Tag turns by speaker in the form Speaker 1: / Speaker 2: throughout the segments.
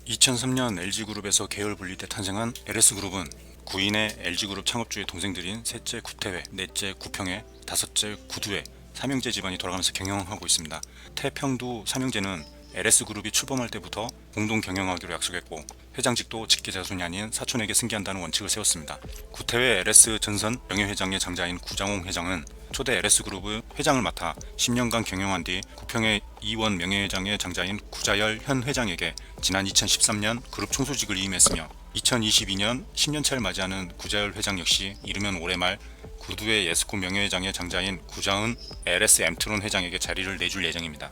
Speaker 1: 2003년 LG그룹에서 계열 분리돼 탄생한 LS그룹은 구인의 LG그룹 창업주의 동생들인 셋째 구태회, 넷째 구평회, 다섯째 구두회, 삼형제 집안이 돌아가면서 경영하고 있습니다. 태평두 삼형제는 LS그룹이 출범할 때부터 공동 경영하기로 약속했고 회장직도 직계자손이 아닌 사촌에게 승계한다는 원칙을 세웠습니다. 구태회 LS전선 명예회장의 장자인 구장홍 회장은 초대 LS그룹의 회장을 맡아 10년간 경영한 뒤 구평회 이원 명예회장의 장자인 구자열 현 회장에게 지난 2013년 그룹 총수직을 위임했으며 2022년 10년차를 맞이하는 구자열 회장 역시 이르면 올해 말 구두회 예스코 명예회장의 장자인 구자은 LS 엠트론 회장에게 자리를 내줄 예정입니다.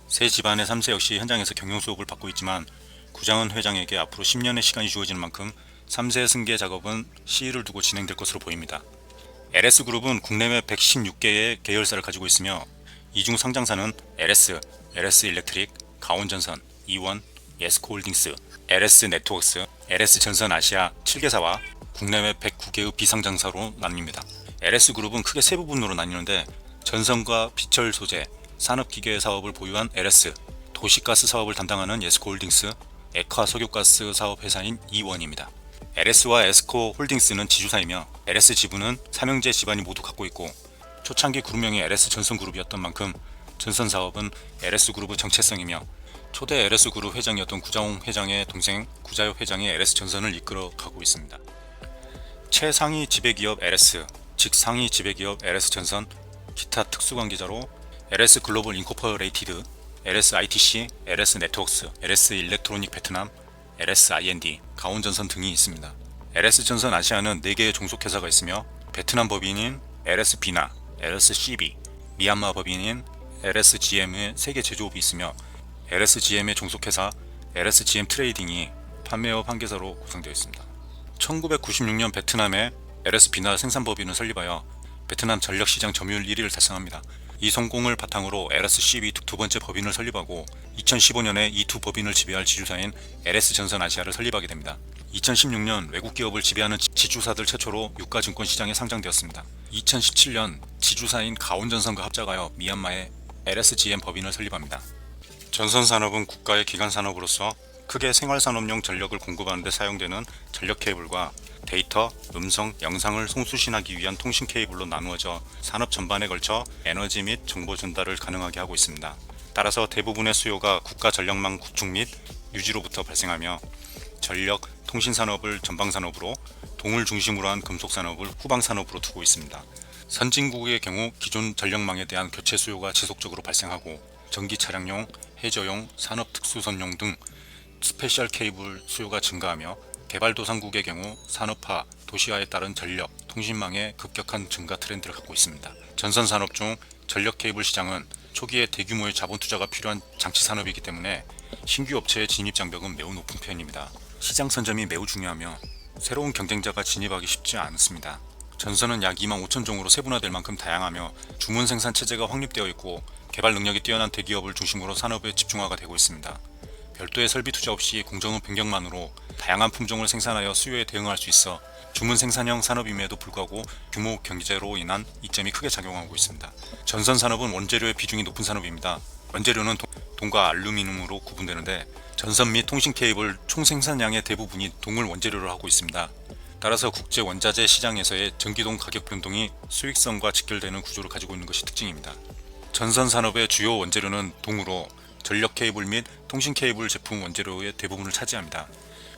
Speaker 1: 세 집안의 3세 역시 현장에서 경영 수업을 받고 있지만 구장은 회장에게 앞으로 10년의 시간이 주어지는 만큼 3세 승계 작업은 시일을 두고 진행될 것으로 보입니다. LS그룹은 국내외 116개의 계열사를 가지고 있으며 이 중 상장사는 LS, LS일렉트릭, 가온전선, 이원, 예스코홀딩스, LS네트워크스, LS전선 아시아 7개사와 국내외 109개의 비상장사로 나뉩니다. LS그룹은 크게 세 부분으로 나뉘는데 전선과 비철 소재, 산업기계 사업을 보유한 LS, 도시가스 사업을 담당하는 예스코홀딩스, 액화 석유가스 사업 회사인 이원입니다. LS와 에스코 홀딩스는 지주사이며 LS 지부는 삼형제 집안이 모두 갖고 있고 초창기 그룹명이 LS전선그룹이었던 만큼 전선사업은 LS그룹의 정체성이며 초대 LS그룹 회장이었던 구자홍 회장의 동생 구자엽 회장이 LS전선을 이끌어가고 있습니다. 최상위 지배기업 LS, 즉 상위 지배기업 LS전선, 기타 특수관계자로 LS글로벌 인코퍼레이티드, LSITC, LS네트워크스, LS일렉트로닉 베트남, LSIND, 가온전선 등이 있습니다. LS전선 아시아는 4개의 종속회사가 있으며 베트남 법인인 LS비나, LSCB, 미얀마 법인인 LSGM의 3개 제조업이 있으며 LSGM의 종속회사 LSGM 트레이딩이 판매업 한계사로 구성되어 있습니다. 1996년 베트남의 LS비나 생산법인을 설립하여 베트남 전력시장 점유율 1위를 달성합니다. 이 성공을 바탕으로 LSCB 두 번째 법인을 설립하고 2015년에 이 두 법인을 지배할 지주사인 LS전선 아시아를 설립하게 됩니다. 2016년 외국 기업을 지배하는 지주사들 최초로 유가증권 시장에 상장되었습니다. 2017년 지주사인 가온전선과 합작하여 미얀마의 LSGM 법인을 설립합니다. 전선산업은 국가의 기간산업으로서 크게 생활산업용 전력을 공급하는 데 사용되는 전력 케이블과 데이터, 음성, 영상을 송수신하기 위한 통신 케이블로 나누어져 산업 전반에 걸쳐 에너지 및 정보 전달을 가능하게 하고 있습니다. 따라서 대부분의 수요가 국가 전력망 구축 및 유지로부터 발생하며 전력, 통신산업을 전방산업으로, 동을 중심으로 한 금속산업을 후방산업으로 두고 있습니다. 선진국의 경우 기존 전력망에 대한 교체 수요가 지속적으로 발생하고 전기 차량용, 해저용, 산업특수선용 등 스페셜 케이블 수요가 증가하며 개발도상국의 경우 산업화, 도시화에 따른 전력, 통신망의 급격한 증가 트렌드를 갖고 있습니다. 전선산업 중 전력 케이블 시장은 초기에 대규모의 자본 투자가 필요한 장치 산업이기 때문에 신규 업체의 진입 장벽은 매우 높은 편입니다. 시장 선점이 매우 중요하며 새로운 경쟁자가 진입하기 쉽지 않습니다. 전선은 약 2만 5천 종으로 세분화될 만큼 다양하며 주문 생산 체제가 확립되어 있고 개발 능력이 뛰어난 대기업을 중심으로 산업의 집중화가 되고 있습니다. 별도의 설비 투자 없이 공정은 변경만으로 다양한 품종을 생산하여 수요에 대응할 수 있어 주문 생산형 산업임에도 불구하고 규모 경제로 인한 이점이 크게 작용하고 있습니다. 전선 산업은 원재료의 비중이 높은 산업입니다. 원재료는 동과 알루미늄으로 구분되는데 전선 및 통신 케이블 총 생산량의 대부분이 동을 원재료로 하고 있습니다. 따라서 국제 원자재 시장에서의 전기동 가격 변동이 수익성과 직결되는 구조를 가지고 있는 것이 특징입니다. 전선 산업의 주요 원재료는 동으로 전력 케이블 및 통신 케이블 제품 원재료의 대부분을 차지합니다.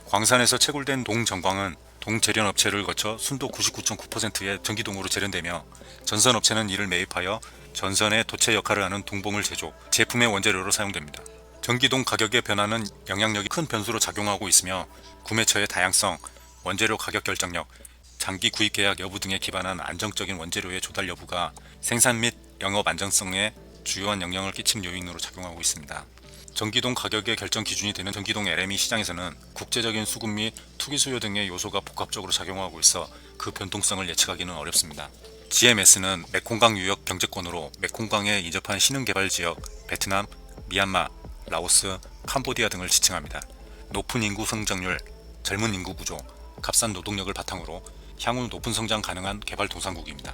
Speaker 1: 광산에서 채굴된 동 정광은 동 재련 업체를 거쳐 순도 99.9%의 전기동으로 재련되며 전선 업체는 이를 매입하여 전선의 도체 역할을 하는 동봉을 제조, 제품의 원재료로 사용됩니다. 전기동 가격의 변화는 영향력이 큰 변수로 작용하고 있으며 구매처의 다양성, 원재료 가격 결정력, 장기 구입 계약 여부 등에 기반한 안정적인 원재료의 조달 여부가 생산 및 영업 안정성에 주요한 영향을 끼치는 요인으로 작용하고 있습니다. 전기동 가격의 결정 기준이 되는 전기동 LME 시장에서는 국제적인 수급 및 투기 수요 등의 요소가 복합적으로 작용하고 있어 그 변동성을 예측하기는 어렵습니다. GMS는 메콩강 유역 경제권으로 메콩강에 인접한 신흥개발지역 베트남, 미얀마, 라오스, 캄보디아 등을 지칭합니다. 높은 인구 성장률, 젊은 인구 구조, 값싼 노동력을 바탕으로 향후 높은 성장 가능한 개발도상국입니다.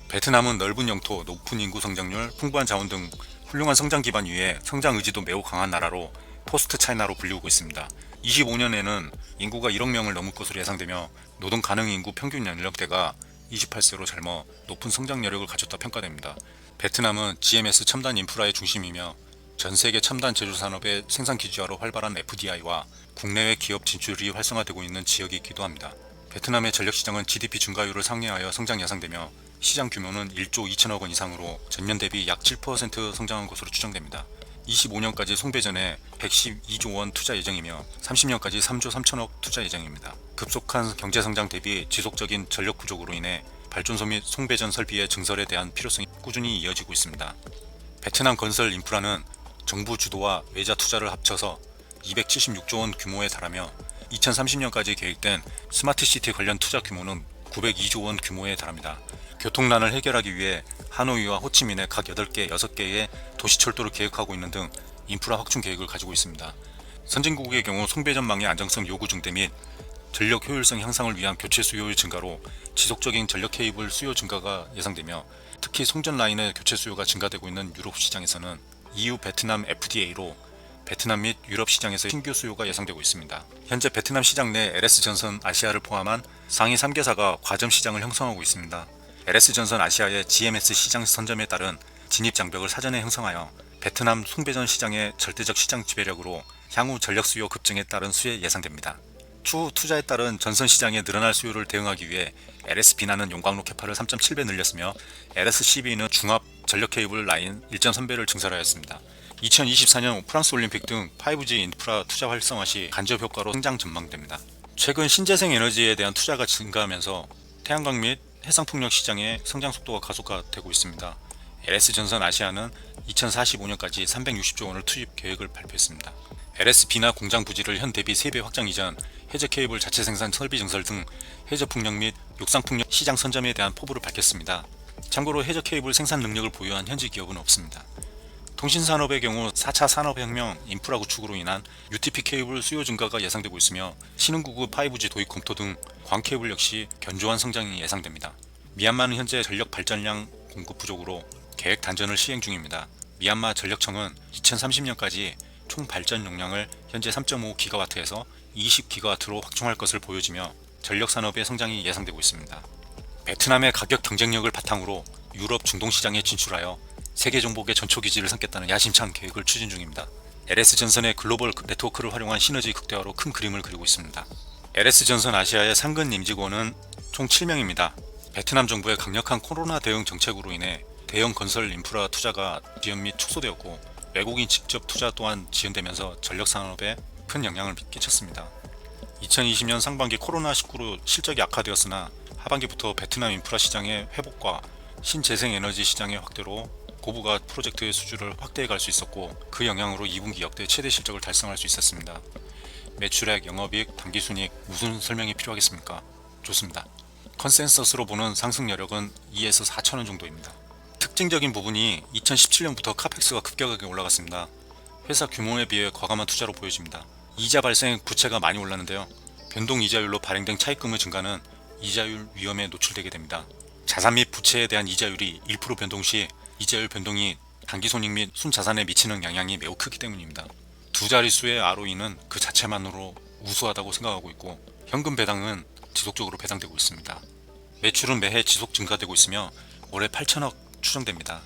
Speaker 1: 베트남은 넓은 영토, 높은 인구 성장률, 풍부한 자원 등 훌륭한 성장 기반 위에 성장 의지도 매우 강한 나라로 포스트 차이나로 불리우고 있습니다. 25년에는 인구가 1억 명을 넘을 것으로 예상되며 노동 가능 인구 평균 연령대가 28세로 젊어 높은 성장 여력을 가졌다 평가됩니다. 베트남은 GMS 첨단 인프라의 중심이며 전 세계 첨단 제조 산업의 생산 기지화로 활발한 FDI와 국내외 기업 진출이 활성화되고 있는 지역이기도 합니다. 베트남의 전력 시장은 GDP 증가율을 상회하여 성장 예상되며 시장 규모는 1조 2천억 원 이상으로 전년 대비 약 7% 성장한 것으로 추정됩니다. 25년까지 송배전에 112조 원 투자 예정이며 30년까지 3조 3천억 투자 예정입니다. 급속한 경제성장 대비 지속적인 전력 부족으로 인해 발전소 및 송배전 설비의 증설에 대한 필요성이 꾸준히 이어지고 있습니다. 베트남 건설 인프라는 정부 주도와 외자 투자를 합쳐서 276조 원 규모에 달하며 2030년까지 계획된 스마트시티 관련 투자 규모는 902조 원 규모에 달합니다. 교통난을 해결하기 위해 하노이와 호치민의 각 8개, 6개의 도시철도를 계획하고 있는 등 인프라 확충 계획을 가지고 있습니다. 선진국의 경우 송배전망의 안정성 요구 증대 및 전력 효율성 향상을 위한 교체 수요의 증가로 지속적인 전력 케이블 수요 증가가 예상되며 특히 송전 라인의 교체 수요가 증가되고 있는 유럽 시장에서는 EU 베트남 FTA로 베트남 및 유럽 시장에서 신규 수요가 예상되고 있습니다. 현재 베트남 시장 내 LS전선 아시아를 포함한 상위 3개사가 과점 시장을 형성하고 있습니다. LS전선 아시아의 GMS 시장 선점에 따른 진입 장벽을 사전에 형성하여 베트남 송배전 시장의 절대적 시장 지배력으로 향후 전력 수요 급증에 따른 수혜 예상됩니다. 추후 투자에 따른 전선 시장에 늘어날 수요를 대응하기 위해 LS비나는 용광로 캐파를 3.7배 늘렸으며 LSCB는 중압 전력 케이블 라인 1.3배를 증설하였습니다. 2024년 프랑스 올림픽 등 5G 인프라 투자 활성화 시 간접 효과로 성장 전망됩니다. 최근 신재생 에너지에 대한 투자가 증가하면서 태양광 및 해상풍력 시장의 성장 속도가 가속화되고 있습니다. LS전선 아시아는 2045년까지 360조 원을 투입 계획을 발표했습니다. LS비나 공장 부지를 현 대비 3배 확장 이전, 해저 케이블 자체 생산 설비 증설 등 해저 풍력 및 육상 풍력 시장 선점에 대한 포부를 밝혔습니다. 참고로 해저 케이블 생산 능력을 보유한 현지 기업은 없습니다. 통신산업의 경우 4차 산업혁명 인프라 구축으로 인한 UTP 케이블 수요 증가가 예상되고 있으며 신흥구급 5G 도입 검토 등 광케이블 역시 견조한 성장이 예상됩니다. 미얀마는 현재 전력 발전량 공급 부족으로 계획 단전을 시행 중입니다. 미얀마 전력청은 2030년까지 총 발전 용량을 현재 3.5기가와트에서 20기가와트로 확충할 것을 보여지며 전력 산업의 성장이 예상되고 있습니다. 베트남의 가격 경쟁력을 바탕으로 유럽 중동 시장에 진출하여 세계 정복의 전초기지를 삼겠다는 야심찬 계획을 추진 중입니다. LS전선의 글로벌 네트워크를 활용한 시너지 극대화로 큰 그림을 그리고 있습니다. LS전선 아시아의 상근 임직원은 총 7명입니다. 베트남 정부의 강력한 코로나 대응 정책으로 인해 대형 건설 인프라 투자가 지연 및 축소되었고 외국인 직접 투자 또한 지연되면서 전력 산업에 큰 영향을 끼쳤습니다. 2020년 상반기 코로나19로 실적이 악화되었으나 하반기부터 베트남 인프라 시장의 회복과 신재생에너지 시장의 확대로 고부가 프로젝트의 수주를 확대해 갈 수 있었고 그 영향으로 2분기 역대 최대 실적을 달성할 수 있었습니다. 매출액, 영업이익, 당기순이익 무슨 설명이 필요하겠습니까? 좋습니다. 컨센서스로 보는 상승 여력은 2에서 4천원 정도입니다. 특징적인 부분이 2017년부터 카펙스가 급격하게 올라갔습니다. 회사 규모에 비해 과감한 투자로 보여집니다. 이자 발생 부채가 많이 올랐는데요. 변동 이자율로 발행된 차입금의 증가는 이자율 위험에 노출되게 됩니다. 자산 및 부채에 대한 이자율이 1% 변동 시 이자율 변동이 단기손익 및 순자산에 미치는 영향이 매우 크기 때문입니다. 두 자릿수의 ROE는 그 자체만으로 우수하다고 생각하고 있고 현금 배당은 지속적으로 배당되고 있습니다. 매출은 매해 지속 증가되고 있으며 올해 8천억 추정됩니다.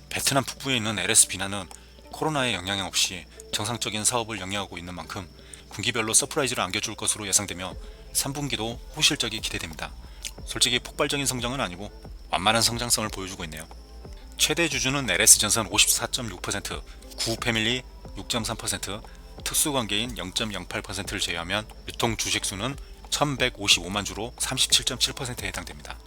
Speaker 1: 베트남 북부에 있는 LS비나는 코로나의 영향 없이 정상적인 사업을 영위하고 있는 만큼 분기별로 서프라이즈를 안겨줄 것으로 예상되며 3분기도 호실적이 기대됩니다. 솔직히 폭발적인 성장은 아니고 완만한 성장성을 보여주고 있네요. 최대 주주는 LS전선 54.6%, 구패밀리 6.3%, 특수관계인 0.08%를 제외하면 유통 주식수는 1155만 주로 37.7%에 해당됩니다.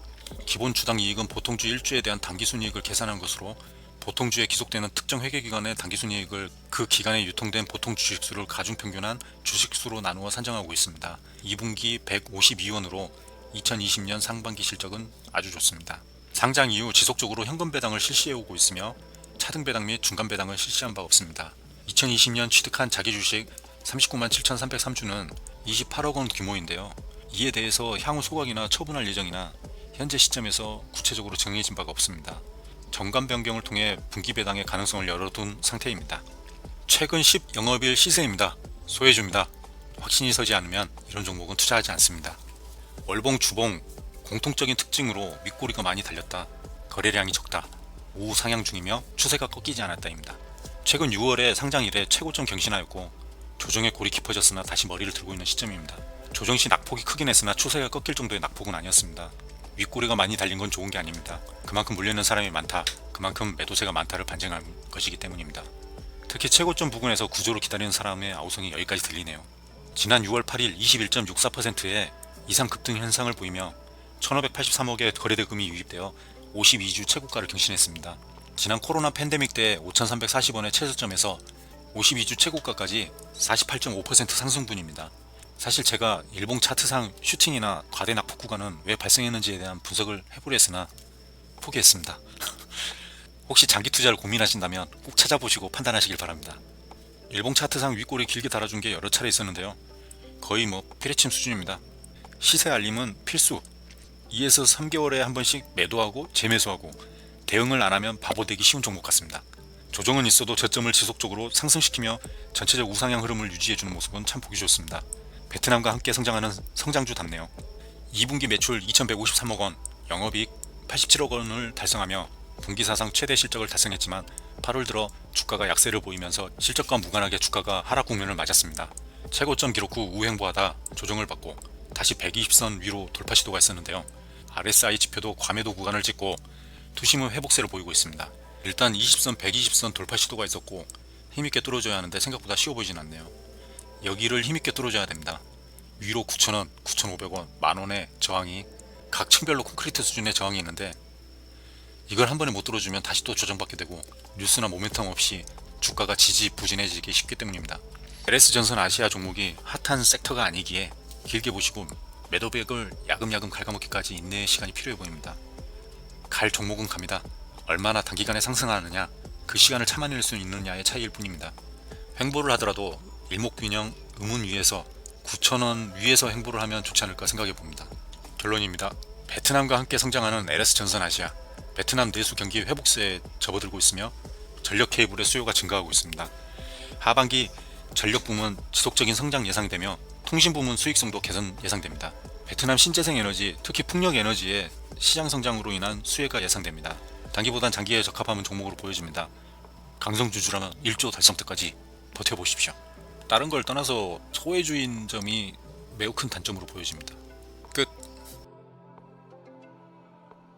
Speaker 1: 기본 주당 이익은 보통주 1주에 대한 당기순이익을 계산한 것으로 보통주에 기속되는 특정 회계기간의 당기순이익을 그 기간에 유통된 보통 주식수를 가중평균한 주식수로 나누어 산정하고 있습니다. 2분기 152원으로 2020년 상반기 실적은 아주 좋습니다. 상장 이후 지속적으로 현금 배당을 실시해오고 있으며 차등 배당 및 중간 배당을 실시한 바 없습니다. 2020년 취득한 자기 주식 39만 7,303주는 28억 원 규모인데요. 이에 대해서 향후 소각이나 처분할 예정이나 현재 시점에서 구체적으로 정해진 바가 없습니다. 정관 변경을 통해 분기 배당의 가능성을 열어둔 상태입니다. 최근 10영업일 시세입니다. 소해줍니다. 확신이 서지 않으면 이런 종목은 투자하지 않습니다. 월봉, 주봉 공통적인 특징으로 윗꼬리가 많이 달렸다, 거래량이 적다, 우상향 중이며 추세가 꺾이지 않았다입니다. 최근 6월에 상장 이래 최고점 경신하였고 조정의 골이 깊어졌으나 다시 머리를 들고 있는 시점입니다. 조정 시 낙폭이 크긴 했으나 추세가 꺾일 정도의 낙폭은 아니었습니다. 윗꼬리가 많이 달린 건 좋은 게 아닙니다. 그만큼 물려있는 사람이 많다, 그만큼 매도세가 많다를 반증한 것이기 때문입니다. 특히 최고점 부근에서 구조로 기다리는 사람의 아우성이 여기까지 들리네요. 지난 6월 8일 21.64%의 이상 급등 현상을 보이며 1583억의 거래대금이 유입되어 52주 최고가를 경신했습니다. 지난 코로나 팬데믹 때 5340원의 최저점에서 52주 최고가까지 48.5% 상승분입니다. 사실 제가 일봉 차트상 슈팅이나 과대 낙폭 구간은 왜 발생했는지에 대한 분석을 해보려 했으나 포기했습니다. 혹시 장기 투자를 고민하신다면 꼭 찾아보시고 판단하시길 바랍니다. 일봉 차트상 윗골이 길게 달아준 게 여러 차례 있었는데요. 거의 피레침 수준입니다. 시세 알림은 필수. 2에서 3개월에 한 번씩 매도하고 재매수하고, 대응을 안 하면 바보 되기 쉬운 종목 같습니다. 조정은 있어도 저점을 지속적으로 상승시키며 전체적 우상향 흐름을 유지해주는 모습은 참 보기 좋습니다. 베트남과 함께 성장하는 성장주답네요. 2분기 매출 2153억 원, 영업이익 87억 원을 달성하며 분기 사상 최대 실적을 달성했지만 8월 들어 주가가 약세를 보이면서 실적과 무관하게 주가가 하락 국면을 맞았습니다. 최고점 기록 후 우행보하다 조정을 받고 다시 120선 위로 돌파 시도가 있었는데요. RSI 지표도 과매도 구간을 찍고 투심 후 회복세를 보이고 있습니다. 일단 20선, 120선 돌파 시도가 있었고 힘있게 뚫어줘야 하는데 생각보다 쉬워 보이진 않네요. 여기를 힘있게 뚫어줘야 됩니다. 위로 9,000원, 9,500원, 만원의 저항이 각 층별로 콘크리트 수준의 저항이 있는데 이걸 한 번에 못 뚫어주면 다시 또 조정받게 되고 뉴스나 모멘텀 없이 주가가 지지부진해지기 쉽기 때문입니다. LS전선 아시아 종목이 핫한 섹터가 아니기에 길게 보시고 매도백을 야금야금 갉아먹기까지 인내의 시간이 필요해 보입니다. 갈 종목은 갑니다. 얼마나 단기간에 상승하느냐, 그 시간을 참아낼 수 있느냐의 차이일 뿐입니다. 횡보를 하더라도 일목균형 의문 위에서 9,000원 위에서 횡보를 하면 좋지 않을까 생각해 봅니다. 결론입니다. 베트남과 함께 성장하는 LS전선 아시아, 베트남 내수 경기 회복세에 접어들고 있으며 전력 케이블의 수요가 증가하고 있습니다. 하반기 전력 부문 지속적인 성장 예상되며 통신 부문 수익성도 개선 예상됩니다. 베트남 신재생 에너지, 특히 풍력 에너지의 시장 성장으로 인한 수혜가 예상됩니다. 단기보단 장기에 적합한 종목으로 보여집니다. 강성주주라면 1조 달성 때까지 버텨보십시오. 다른 걸 떠나서 소외주인 점이 매우 큰 단점으로 보여집니다.